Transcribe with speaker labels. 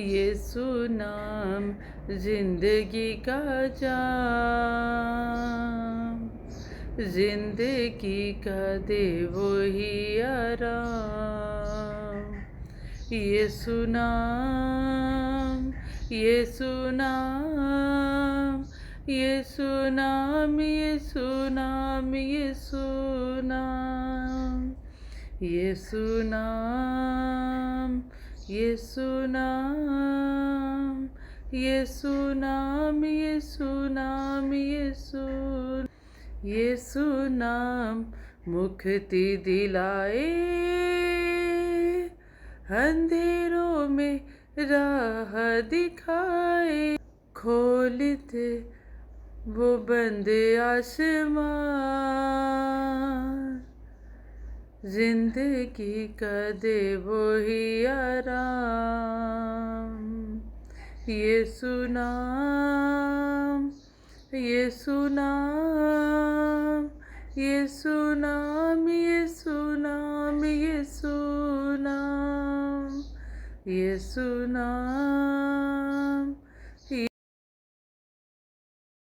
Speaker 1: यीशु नाम जिंदगी का जाम, जिंदगी का दे वही आराम। यीशु नाम, यीशु नाम, यीशु नाम, यीशु नाम, यीशु नाम, यीशु नाम, यीशु नाम, यीशु नाम, यीशु नाम, यीशु नाम मुक्ति दिलाए, अंधेरों में राह दिखाए, खोलते वो बंद आसमान, जिंदगी का दे वही आराम। यीशु नाम, यीशु नाम, यीशु नाम, यीशु नाम, यीशु नाम, यीशु नाम।